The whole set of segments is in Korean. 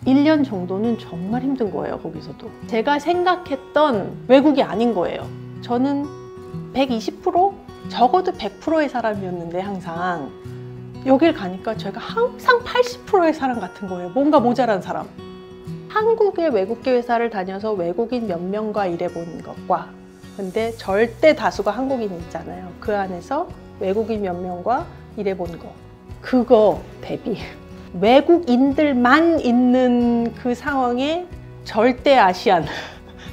1년 정도는 정말 힘든 거예요. 거기서도 제가 생각했던 외국이 아닌 거예요. 저는 120% 적어도 100%의 사람이었는데 항상 여길 가니까 제가 항상 80%의 사람 같은 거예요. 뭔가 모자란 사람. 한국의 외국계 회사를 다녀서 외국인 몇 명과 일해보는 것과 근데 절대 다수가 한국인이 있잖아요. 그 안에서 외국인 몇 명과 일해보는 거 그거 대비 외국인들만 있는 그 상황에 절대 아시안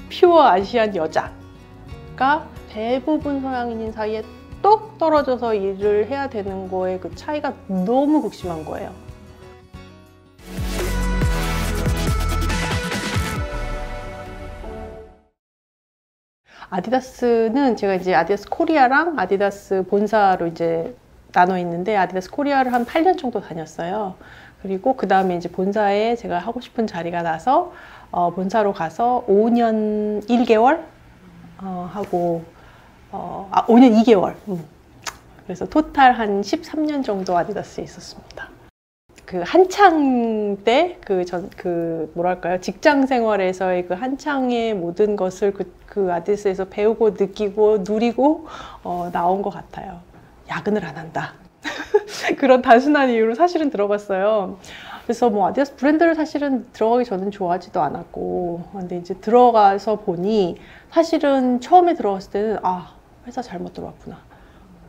퓨어 아시안 여자가 대부분 서양인인 사이에 똑 떨어져서 일을 해야 되는 거에 그 차이가 너무 극심한 거예요. 아디다스는 제가 이제 아디다스 코리아랑 아디다스 본사로 이제 나눠 있는데 아디다스 코리아를 한 8년 정도 다녔어요. 그리고 그 다음에 이제 본사에 제가 하고 싶은 자리가 나서 본사로 가서 5년 1개월 하고 5년 2개월 그래서 토탈 한 13년 정도 아디다스에 있었습니다. 그 한창 때 뭐랄까요 직장 생활에서의 그 한창의 모든 것을 그 아디다스에서 배우고 느끼고 누리고 나온 것 같아요. 야근을 안 한다. 그런 단순한 이유로 사실은 들어갔어요. 그래서 뭐 아디다스 브랜드를 사실은 들어가기 전엔 좋아하지도 않았고 근데 이제 들어가서 보니 사실은 처음에 들어갔을 때는 회사 잘못 들어왔구나.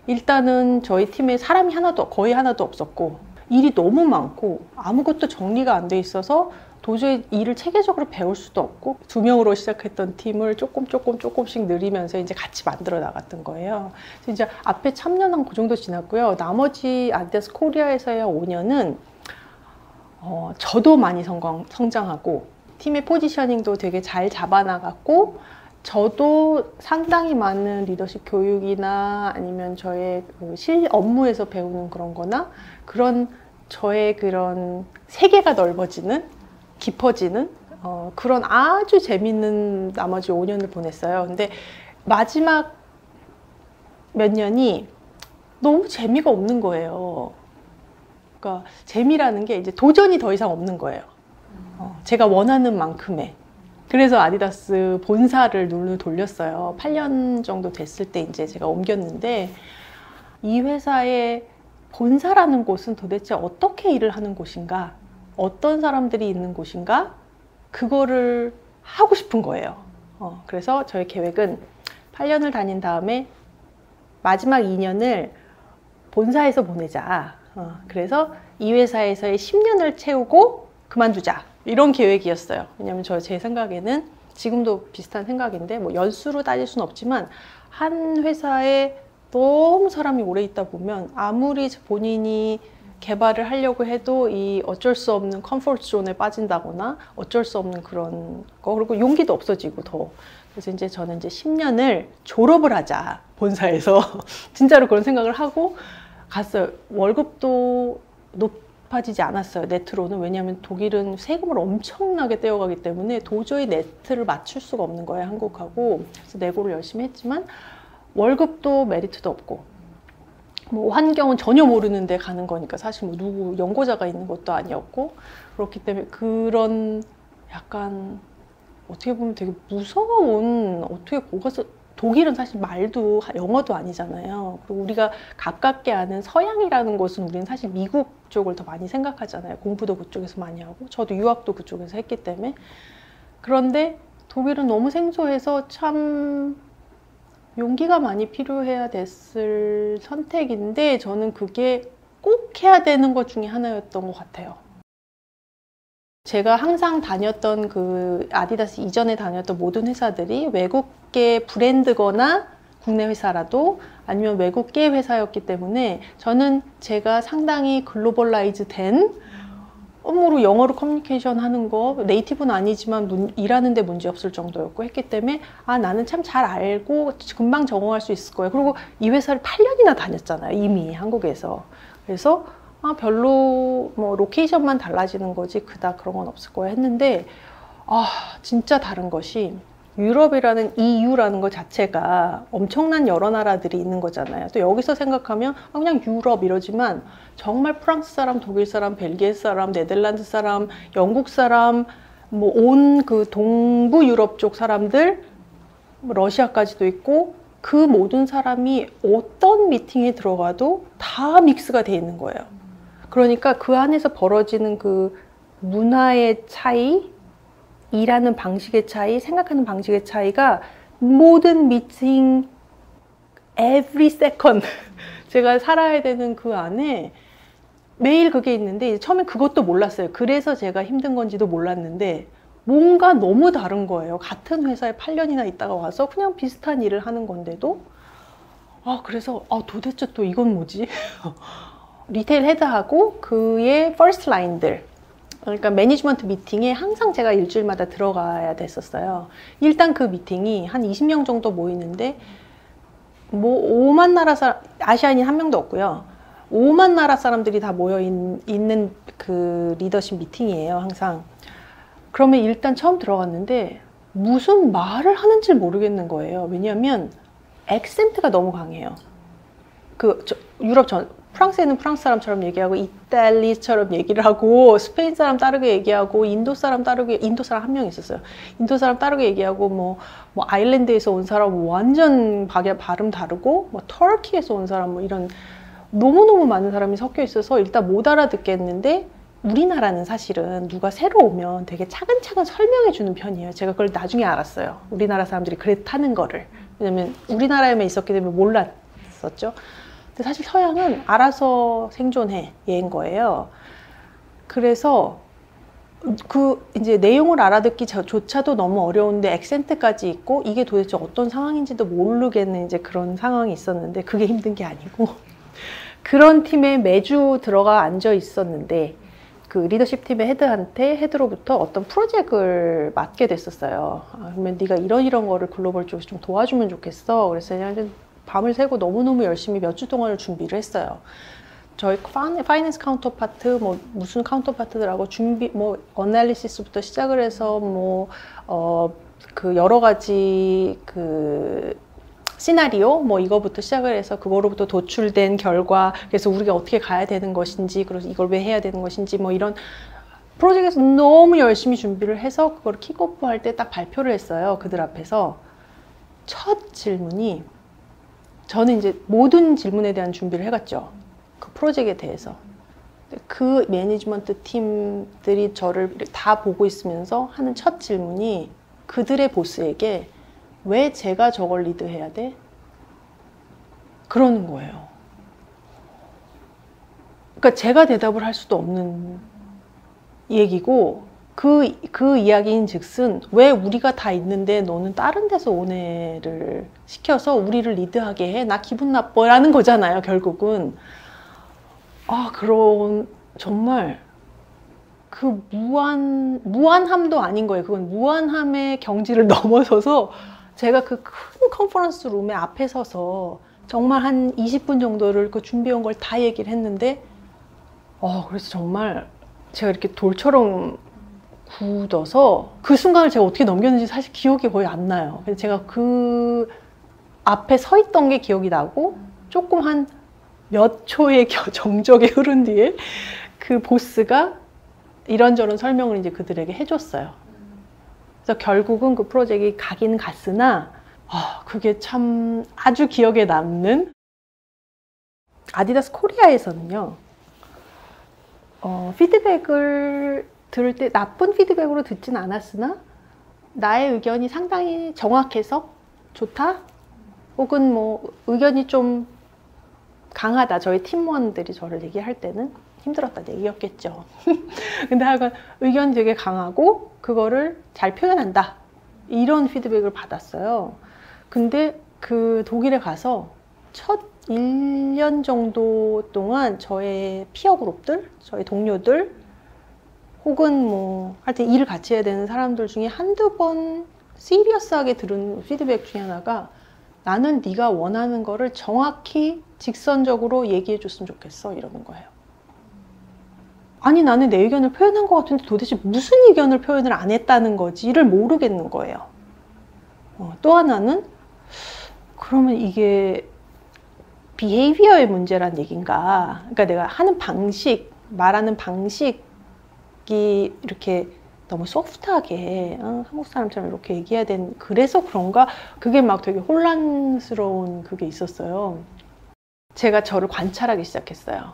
일단은 저희 팀에 사람이 거의 하나도 없었고 일이 너무 많고 아무것도 정리가 안 돼 있어서 도저히 일을 체계적으로 배울 수도 없고 2명으로 시작했던 팀을 조금씩 늘리면서 이제 같이 만들어 나갔던 거예요. 그래서 이제 앞에 참여는 그 정도 지났고요. 나머지 아디다스 코리아에서의 5년은 저도 많이 성장하고 팀의 포지셔닝도 되게 잘 잡아나갔고 저도 상당히 많은 리더십 교육이나 아니면 저의 업무에서 배우는 그런 거나 그런 저의 그런 세계가 넓어지는 깊어지는 그런 아주 재밌는 나머지 5년을 보냈어요. 근데 마지막 몇 년이 너무 재미가 없는 거예요. 그러니까 재미라는 게 이제 도전이 더 이상 없는 거예요. 제가 원하는 만큼의. 그래서 아디다스 본사를 눈을 돌렸어요. 8년 정도 됐을 때 이제 제가 옮겼는데 이 회사의 본사라는 곳은 도대체 어떻게 일을 하는 곳인가? 어떤 사람들이 있는 곳인가? 그거를 하고 싶은 거예요. 그래서 저의 계획은 8년을 다닌 다음에 마지막 2년을 본사에서 보내자. 그래서 이 회사에서의 10년을 채우고 그만두자. 이런 계획이었어요. 왜냐면 제 생각에는 지금도 비슷한 생각인데 뭐 연수로 따질 수는 없지만 한 회사에 너무 사람이 오래 있다 보면 아무리 본인이 개발을 하려고 해도 이 어쩔 수 없는 컴포트 존에 빠진다거나 어쩔 수 없는 그런 거 그리고 용기도 없어지고 더 그래서 이제 저는 이제 10년을 졸업을 하자 본사에서 진짜로 그런 생각을 하고 갔어요. 월급도 높아지지 않았어요. 네트로는. 왜냐하면 독일은 세금을 엄청나게 떼어가기 때문에 도저히 네트를 맞출 수가 없는 거예요. 한국하고. 그래서 내고를 열심히 했지만 월급도 메리트도 없고 뭐 환경은 전혀 모르는데 가는 거니까 사실 뭐 누구 연고자가 있는 것도 아니었고 그렇기 때문에 그런 약간 어떻게 보면 되게 무서운 어떻게 거기서 독일은 사실 말도 영어도 아니잖아요. 그리고 우리가 가깝게 아는 서양이라는 곳은 우리는 사실 미국 쪽을 더 많이 생각하잖아요. 공부도 그쪽에서 많이 하고 저도 유학도 그쪽에서 했기 때문에 그런데 독일은 너무 생소해서 참 용기가 많이 필요해야 됐을 선택인데 저는 그게 꼭 해야 되는 것 중에 하나였던 것 같아요. 제가 항상 다녔던 그 아디다스 이전에 다녔던 모든 회사들이 외국계 브랜드거나 국내 회사라도 아니면 외국계 회사였기 때문에 저는 제가 상당히 글로벌라이즈 된 업무로 영어로 커뮤니케이션 하는 거 네이티브는 아니지만 일하는데 문제 없을 정도였고 했기 때문에 나는 참 잘 알고 금방 적응할 수 있을 거예요. 그리고 이 회사를 8년이나 다녔잖아요. 이미 한국에서. 그래서 별로 뭐 로케이션만 달라지는 거지 그닥 그런 건 없을 거야 했는데 진짜 다른 것이 유럽이라는 EU라는 것 자체가 엄청난 여러 나라들이 있는 거잖아요. 또 여기서 생각하면 그냥 유럽 이러지만 정말 프랑스 사람, 독일 사람, 벨기에 사람, 네덜란드 사람, 영국 사람, 뭐 온 그 동부 유럽 쪽 사람들, 러시아까지도 있고 그 모든 사람이 어떤 미팅에 들어가도 다 믹스가 돼 있는 거예요. 그러니까 그 안에서 벌어지는 그 문화의 차이, 일하는 방식의 차이, 생각하는 방식의 차이가 모든 미팅, every second 제가 살아야 되는 그 안에 매일 그게 있는데 처음에 그것도 몰랐어요. 그래서 제가 힘든 건지도 몰랐는데 뭔가 너무 다른 거예요. 같은 회사에 8년이나 있다가 와서 그냥 비슷한 일을 하는 건데도 그래서 도대체 또 이건 뭐지? 리테일 헤드하고 그의 퍼스트 라인들, 그러니까 매니지먼트 미팅에 항상 제가 일주일마다 들어가야 됐었어요. 일단 그 미팅이 한 20명 정도 모이는데 뭐 5만 나라 사람, 아시아인이 한 명도 없고요. 5만 나라 사람들이 다 모여 있는 그 리더십 미팅이에요, 항상. 그러면 일단 처음 들어갔는데 무슨 말을 하는지 모르겠는 거예요. 왜냐하면 액센트가 너무 강해요. 프랑스에는 프랑스 사람처럼 얘기하고 이탈리처럼 얘기를 하고 스페인 사람 다르게 얘기하고 인도 사람 한 명 있었어요. 인도 사람 다르게 얘기하고 뭐 아일랜드에서 온 사람 완전 발음 다르고 뭐 터키에서 온 사람 뭐 이런 너무너무 많은 사람이 섞여 있어서 일단 못 알아듣겠는데 우리나라는 사실은 누가 새로 오면 되게 차근차근 설명해 주는 편이에요. 제가 그걸 나중에 알았어요. 우리나라 사람들이 그렇다는 거를. 왜냐면 우리나라에만 있었기 때문에 몰랐었죠. 근데 사실 서양은 알아서 생존해 얘인 거예요. 그래서 이제 내용을 알아듣기조차도 너무 어려운데 액센트까지 있고 이게 도대체 어떤 상황인지도 모르겠는 이제 그런 상황이 있었는데 그게 힘든 게 아니고 그런 팀에 매주 들어가 앉아 있었는데 그 리더십 팀의 헤드로부터 어떤 프로젝트를 맡게 됐었어요. 그러면 네가 이런 거를 글로벌 쪽에서 좀 도와주면 좋겠어. 그래서 그냥 밤을 새고 너무너무 열심히 몇 주 동안을 준비를 했어요. 저희 파이낸스 카운터파트, 뭐 무슨 카운터파트들하고 뭐 어널리시스부터 시작을 해서 그 여러 가지 그 시나리오 뭐 이거부터 시작을 해서 그거로부터 도출된 결과, 그래서 우리가 어떻게 가야 되는 것인지, 그래서 이걸 왜 해야 되는 것인지 뭐 이런 프로젝트에서 너무 열심히 준비를 해서 그걸 킥오프 할 때 딱 발표를 했어요. 그들 앞에서. 첫 질문이, 저는 이제 모든 질문에 대한 준비를 해갔죠. 그 프로젝트에 대해서. 그 매니지먼트 팀들이 저를 다 보고 있으면서 하는 첫 질문이 그들의 보스에게 왜 제가 저걸 리드해야 돼? 그러는 거예요. 그러니까 제가 대답을 할 수도 없는 얘기고 그 이야기인 즉슨 왜 우리가 다 있는데 너는 다른 데서 온 애를 시켜서 우리를 리드하게 해? 나 기분 나빠 라는 거잖아요, 결국은. 그런 정말 그 무한함도 아닌 거예요. 그건 무한함의 경지를 넘어서서 제가 그 큰 컨퍼런스 룸에 앞에 서서 정말 한 20분 정도를 그 준비해온 걸 다 얘기를 했는데 그래서 정말 제가 이렇게 돌처럼 굳어서 그 순간을 제가 어떻게 넘겼는지 사실 기억이 거의 안 나요. 그래서 제가 그 앞에 서 있던 게 기억이 나고 조금 한 몇 초의 정적이 흐른 뒤에 그 보스가 이런저런 설명을 이제 그들에게 해줬어요. 그래서 결국은 그 프로젝트가 가긴 갔으나 그게 참 아주 기억에 남는, 아디다스 코리아에서는요, 피드백을 들을 때 나쁜 피드백으로 듣진 않았으나 나의 의견이 상당히 정확해서 좋다, 혹은 뭐 의견이 좀 강하다, 저희 팀원들이 저를 얘기할 때는 힘들었다는 얘기였겠죠. 근데 하여간 의견이 되게 강하고 그거를 잘 표현한다, 이런 피드백을 받았어요. 근데 그 독일에 가서 첫 1년 정도 동안 저의 피어 그룹들, 저희 동료들, 혹은 뭐 하여튼 일을 같이 해야 되는 사람들 중에 한두 번 시리어스하게 들은 피드백 중에 하나가, 나는 네가 원하는 거를 정확히 직선적으로 얘기해 줬으면 좋겠어, 이러는 거예요. 아니, 나는 내 의견을 표현한 것 같은데 도대체 무슨 의견을 표현을 안 했다는 거지를 모르겠는 거예요. 또 하나는 그러면 이게 비헤이비어의 문제란 얘기인가? 그러니까 내가 하는 방식, 말하는 방식이 이렇게 너무 소프트하게 한국 사람처럼 이렇게 얘기해야 되는, 그래서 그런가? 그게 막 되게 혼란스러운 그게 있었어요. 제가 저를 관찰하기 시작했어요.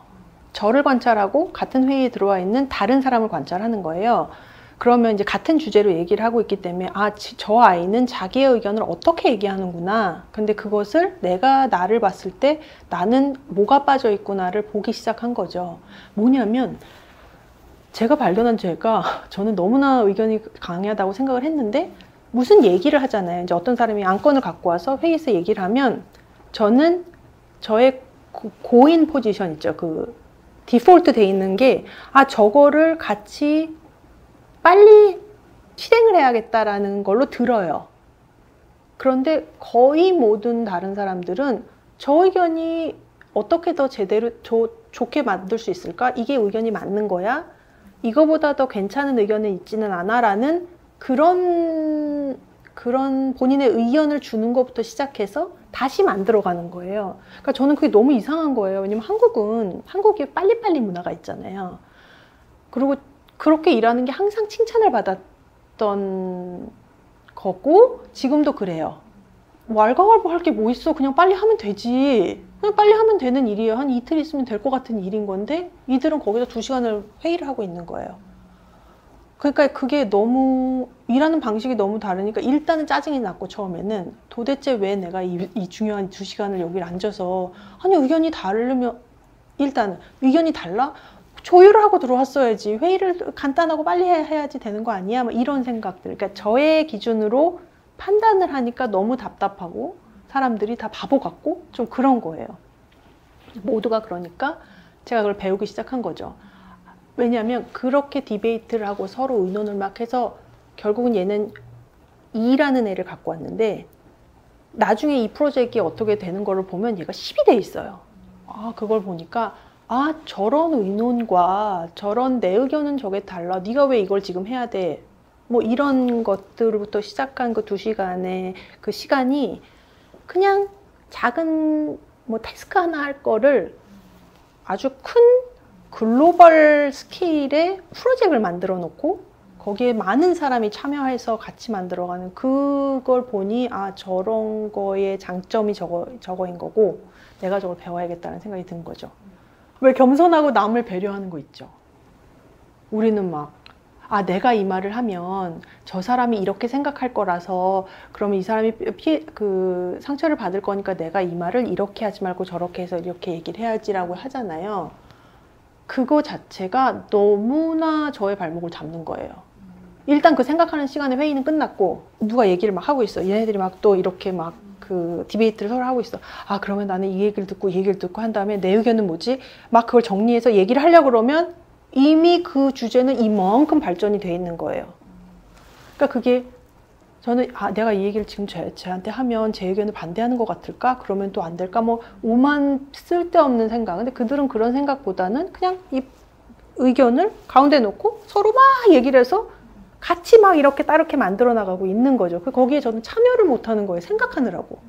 저를 관찰하고 같은 회의에 들어와 있는 다른 사람을 관찰하는 거예요. 그러면 이제 같은 주제로 얘기를 하고 있기 때문에 저 아이는 자기의 의견을 어떻게 얘기하는구나. 근데 그것을 내가 나를 봤을 때 나는 뭐가 빠져 있구나를 보기 시작한 거죠. 뭐냐면 제가 발견한 저는 너무나 의견이 강하다고 생각을 했는데 무슨 얘기를 하잖아요. 이제 어떤 사람이 안건을 갖고 와서 회의에서 얘기를 하면 저는 저의 고인 포지션 있죠. 그 디폴트 돼 있는 게 저거를 같이 빨리 실행을 해야겠다라는 걸로 들어요. 그런데 거의 모든 다른 사람들은 저 의견이 어떻게 더 제대로 좋게 만들 수 있을까? 이게 의견이 맞는 거야? 이거보다 더 괜찮은 의견은 있지는 않아? 라는 그런 본인의 의견을 주는 것부터 시작해서 다시 만들어가는 거예요. 그러니까 저는 그게 너무 이상한 거예요. 왜냐면 한국에 빨리빨리 문화가 있잖아요. 그리고 그렇게 일하는 게 항상 칭찬을 받았던 거고 지금도 그래요. 왈가왈부 할 게 뭐 있어. 그냥 빨리 하면 되지. 그냥 빨리 하면 되는 일이에요. 한 이틀 있으면 될 것 같은 일인 건데 이들은 거기서 2시간을 회의를 하고 있는 거예요. 그러니까 그게 너무 일하는 방식이 너무 다르니까 일단은 짜증이 났고 처음에는 도대체 왜 내가 이 중요한 2시간을 여기 앉아서 아니 의견이 다르면 일단 의견이 달라? 조율을 하고 들어왔어야지. 회의를 간단하고 빨리 해야지 되는 거 아니야? 뭐 이런 생각들. 그러니까 저의 기준으로 판단을 하니까 너무 답답하고 사람들이 다 바보 같고 좀 그런 거예요. 모두가 그러니까 제가 그걸 배우기 시작한 거죠. 왜냐하면 그렇게 디베이트를 하고 서로 의논을 막 해서 결국은 얘는 E라는 애를 갖고 왔는데 나중에 이 프로젝트가 어떻게 되는 거를 보면 얘가 10이 돼 있어요. 그걸 보니까 저런 의논과 저런 내 의견은 저게 달라. 네가 왜 이걸 지금 해야 돼? 뭐 이런 것들부터 시작한 그 2시간의 그 시간이 그냥 작은 뭐 태스크 하나 할 거를 아주 큰 글로벌 스케일의 프로젝트를 만들어 놓고 거기에 많은 사람이 참여해서 같이 만들어가는 그걸 보니 저런 거의 장점이 저거인 거고 내가 저걸 배워야겠다는 생각이 든 거죠. 왜 겸손하고 남을 배려하는 거 있죠. 우리는 막 내가 이 말을 하면 저 사람이 이렇게 생각할 거라서 그러면 이 사람이 상처를 받을 거니까 내가 이 말을 이렇게 하지 말고 저렇게 해서 이렇게 얘기를 해야지라고 하잖아요. 그거 자체가 너무나 저의 발목을 잡는 거예요. 일단 그 생각하는 시간에 회의는 끝났고 누가 얘기를 막 하고 있어. 얘네들이 막 또 이렇게 막 그 디베이트를 서로 하고 있어. 그러면 나는 이 얘기를 듣고 한 다음에 내 의견은 뭐지? 막 그걸 정리해서 얘기를 하려고 그러면 이미 그 주제는 이만큼 발전이 돼 있는 거예요. 그러니까 그게 저는 내가 이 얘기를 지금 쟤한테 하면 제 의견을 반대하는 것 같을까? 그러면 또 안 될까? 뭐 오만 쓸데없는 생각. 근데 그들은 그런 생각보다는 그냥 이 의견을 가운데 놓고 서로 막 얘기를 해서 같이 막 이렇게 따르게 만들어 나가고 있는 거죠. 거기에 저는 참여를 못 하는 거예요. 생각하느라고.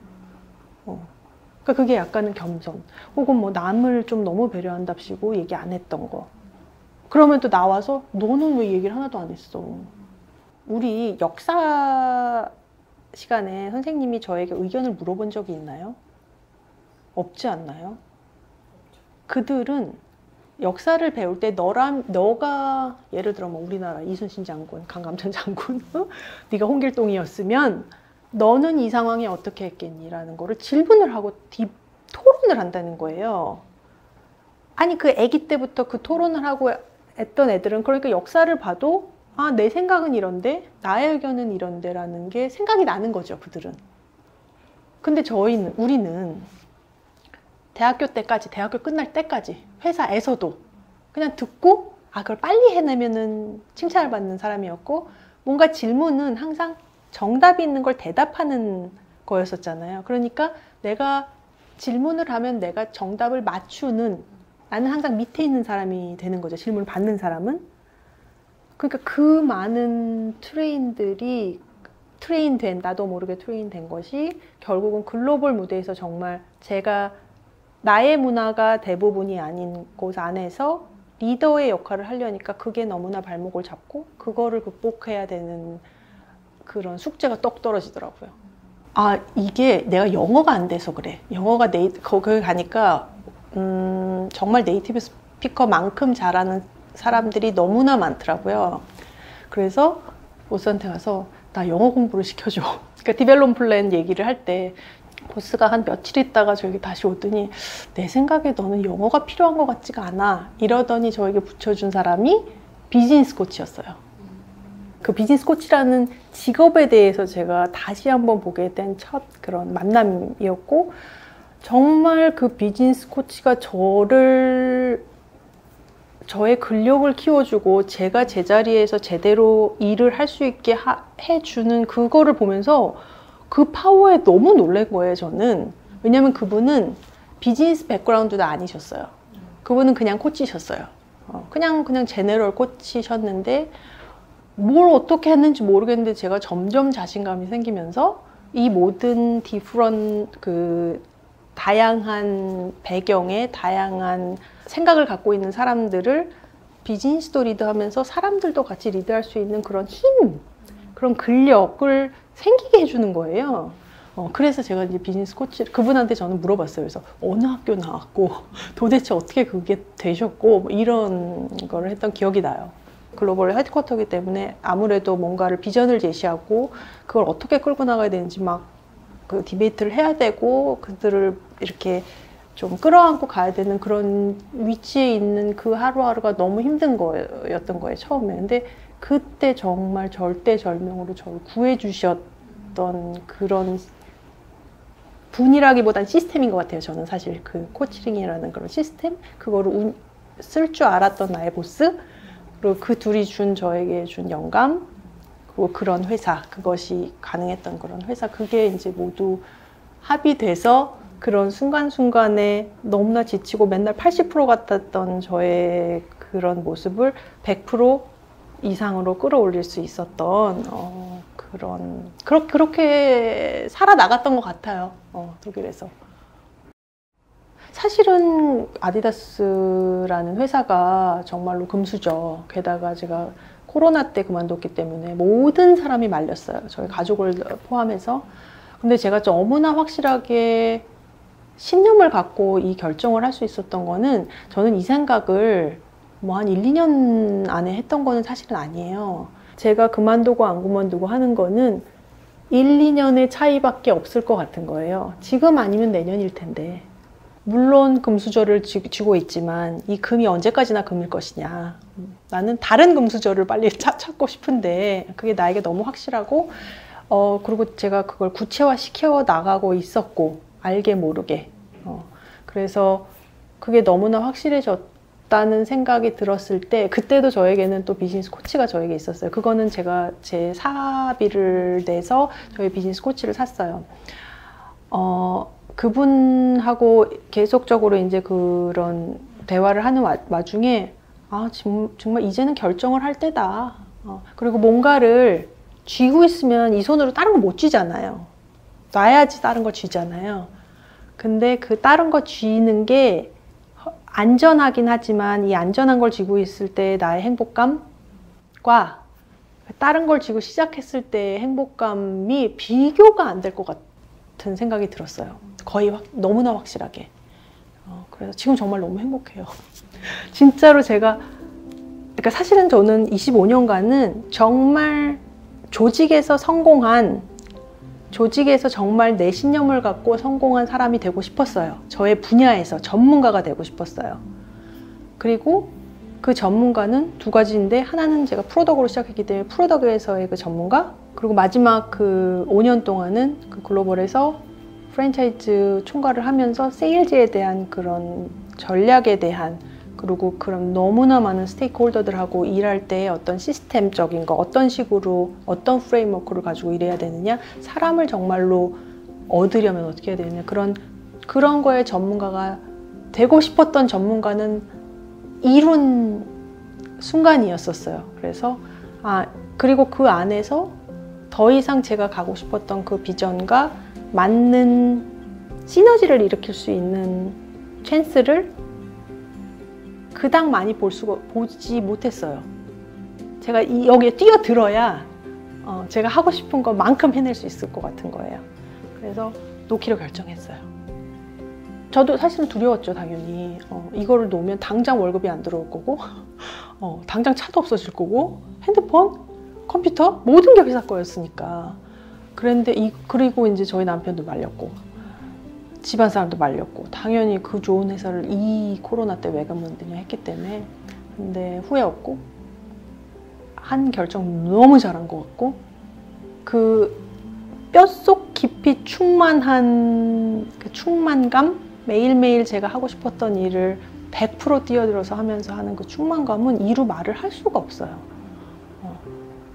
그러니까 그게 약간은 겸손. 혹은 뭐 남을 좀 너무 배려한답시고 얘기 안 했던 거. 그러면 또 나와서 너는 왜 얘기를 하나도 안 했어? 우리 역사 시간에 선생님이 저에게 의견을 물어본 적이 있나요? 없지 않나요? 그들은 역사를 배울 때 너가 예를 들어 뭐 우리나라 이순신 장군, 강감찬 장군, 네가 홍길동이었으면 너는 이 상황에 어떻게 했겠니? 라는 거를 질문을 하고 토론을 한다는 거예요. 아니 그 아기 때부터 그 토론을 하고 했던 애들은 그러니까 역사를 봐도 내 생각은 이런데 나의 의견은 이런데 라는 게 생각이 나는 거죠. 그들은. 근데 우리는 대학교 끝날 때까지 회사에서도 그냥 듣고 그걸 빨리 해내면은 칭찬을 받는 사람이었고 뭔가 질문은 항상 정답이 있는 걸 대답하는 거였었잖아요. 그러니까 내가 질문을 하면 내가 정답을 맞추는 나는 항상 밑에 있는 사람이 되는 거죠. 질문을 받는 사람은. 그러니까 그 많은 트레인들이 나도 모르게 트레인된 것이 결국은 글로벌 무대에서 정말 제가 나의 문화가 대부분이 아닌 곳 안에서 리더의 역할을 하려니까 그게 너무나 발목을 잡고 그거를 극복해야 되는 그런 숙제가 떡 떨어지더라고요. 아, 이게 내가 영어가 안 돼서 그래. 영어가 거기 가니까 정말 네이티브 스피커만큼 잘하는 사람들이 너무나 많더라고요. 그래서 보스한테 가서 나 영어 공부를 시켜줘. 그러니까 디벨롭 플랜 얘기를 할 때 보스가 한 며칠 있다가 저에게 다시 오더니 내 생각에 너는 영어가 필요한 것 같지가 않아. 이러더니 저에게 붙여준 사람이 비즈니스 코치였어요. 그 비즈니스 코치라는 직업에 대해서 제가 다시 한번 보게 된 첫 그런 만남이었고, 정말 그 비즈니스 코치가 저의 근력을 키워주고 제가 제자리에서 제대로 일을 할 수 있게 해주는 그거를 보면서 그 파워에 너무 놀란 거예요, 저는. 왜냐면 그분은 비즈니스 백그라운드도 아니셨어요. 그분은 그냥 코치셨어요. 그냥 제너럴 코치셨는데 뭘 어떻게 했는지 모르겠는데 제가 점점 자신감이 생기면서 이 모든 다양한 배경에 다양한 생각을 갖고 있는 사람들을 비즈니스도 리드하면서 사람들도 같이 리드할 수 있는 그런 힘, 그런 근력을 생기게 해주는 거예요. 그래서 제가 이제 비즈니스 코치, 그분한테 저는 물어봤어요. 그래서 어느 학교 나왔고 도대체 어떻게 그게 되셨고 뭐 이런 거를 했던 기억이 나요. 글로벌 헤드쿼터이기 때문에 아무래도 뭔가를 비전을 제시하고 그걸 어떻게 끌고 나가야 되는지 막 그 디베이트를 해야 되고 그들을 이렇게 좀 끌어안고 가야 되는 그런 위치에 있는 그 하루하루가 너무 힘든 거였던 거예요, 처음에. 근데 그때 정말 절대절명으로 저를 구해주셨던 그런 분이라기보단 시스템인 것 같아요. 저는 사실 그 코치링이라는 그런 시스템, 그거를 쓸 줄 알았던 나의 보스, 그리고 그 둘이 저에게 준 영감, 그리고 그런 회사, 그것이 가능했던 그런 회사, 그게 이제 모두 합의돼서 그런 순간순간에 너무나 지치고 맨날 80% 같았던 저의 그런 모습을 100% 이상으로 끌어올릴 수 있었던 그렇게 살아나갔던 것 같아요. 독일에서. 사실은 아디다스라는 회사가 정말로 금수저. 게다가 제가 코로나 때 그만뒀기 때문에 모든 사람이 말렸어요. 저희 가족을 포함해서. 근데 제가 너무나 확실하게 신념을 갖고 이 결정을 할 수 있었던 거는, 저는 이 생각을 뭐 한 1, 2년 안에 했던 거는 사실은 아니에요. 제가 그만두고 안 그만두고 하는 거는 1, 2년의 차이밖에 없을 것 같은 거예요. 지금 아니면 내년일 텐데. 물론 금수저를 쥐고 있지만 이 금이 언제까지나 금일 것이냐. 나는 다른 금수저를 빨리 찾고 싶은데 그게 나에게 너무 확실하고, 그리고 제가 그걸 구체화시켜 나가고 있었고, 알게 모르게. 그래서 그게 너무나 확실해졌다는 생각이 들었을 때, 그때도 저에게는 또 비즈니스 코치가 저에게 있었어요. 그거는 제가 제 사비를 내서 저희 비즈니스 코치를 샀어요. 그분하고 계속적으로 이제 그런 대화를 하는 와중에, 정말 이제는 결정을 할 때다. 그리고 뭔가를 쥐고 있으면 이 손으로 다른 거 못 쥐잖아요. 놔야지 다른 거 쥐잖아요. 근데 그 다른 거 쥐는 게 안전하긴 하지만 이 안전한 걸 쥐고 있을 때 나의 행복감과 다른 걸 쥐고 시작했을 때의 행복감이 비교가 안 될 것 같은 생각이 들었어요. 거의 너무나 확실하게. 그래서 지금 정말 너무 행복해요. 진짜로 그러니까 사실은 저는 25년간은 정말 조직에서 정말 내 신념을 갖고 성공한 사람이 되고 싶었어요. 저의 분야에서 전문가가 되고 싶었어요. 그리고 그 전문가는 두 가지인데, 하나는 제가 프로덕으로 시작했기 때문에 프로덕에서의 그 전문가, 그리고 마지막 그 5년 동안은 그 글로벌에서 프랜차이즈 총괄을 하면서 세일즈에 대한 그런 전략에 대한, 그리고 그런 너무나 많은 스테이크홀더들하고 일할 때 어떤 시스템적인 거, 어떤 식으로 어떤 프레임워크를 가지고 일해야 되느냐, 사람을 정말로 얻으려면 어떻게 해야 되느냐, 그런 거에 전문가가 되고 싶었던 전문가는 이룬 순간이었었어요. 그래서 그리고 그 안에서 더 이상 제가 가고 싶었던 그 비전과 맞는 시너지를 일으킬 수 있는 찬스를 그닥 많이 보지 못했어요. 제가 여기에 뛰어들어야 제가 하고 싶은 것만큼 해낼 수 있을 것 같은 거예요. 그래서 놓기로 결정했어요. 저도 사실은 두려웠죠, 당연히. 이거를 놓으면 당장 월급이 안 들어올 거고 당장 차도 없어질 거고 핸드폰, 컴퓨터 모든 게 회사 거였으니까. 그런데 그리고 이제 저희 남편도 말렸고 집안 사람도 말렸고 당연히 그 좋은 회사를 이 코로나 때 왜 그만두냐 했기 때문에. 근데 후회 없고 한 결정 너무 잘한 것 같고 그 뼛속 깊이 충만한 그 충만감, 매일매일 제가 하고 싶었던 일을 100% 뛰어들어서 하면서 하는 그 충만감은 이루 말을 할 수가 없어요.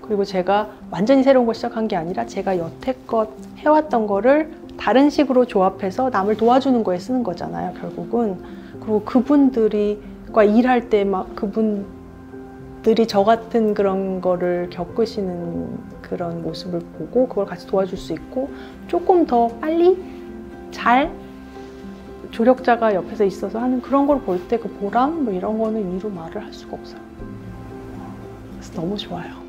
그리고 제가 완전히 새로운 걸 시작한 게 아니라 제가 여태껏 해왔던 거를 다른 식으로 조합해서 남을 도와주는 거에 쓰는 거잖아요, 결국은. 그리고 그분들과 일할 때 막 그분들이 저 같은 그런 거를 겪으시는 그런 모습을 보고 그걸 같이 도와줄 수 있고 조금 더 빨리 잘 조력자가 옆에서 있어서 하는 그런 걸 볼 때 그 보람 뭐 이런 거는 이루 말을 할 수가 없어요. 그래서 너무 좋아요.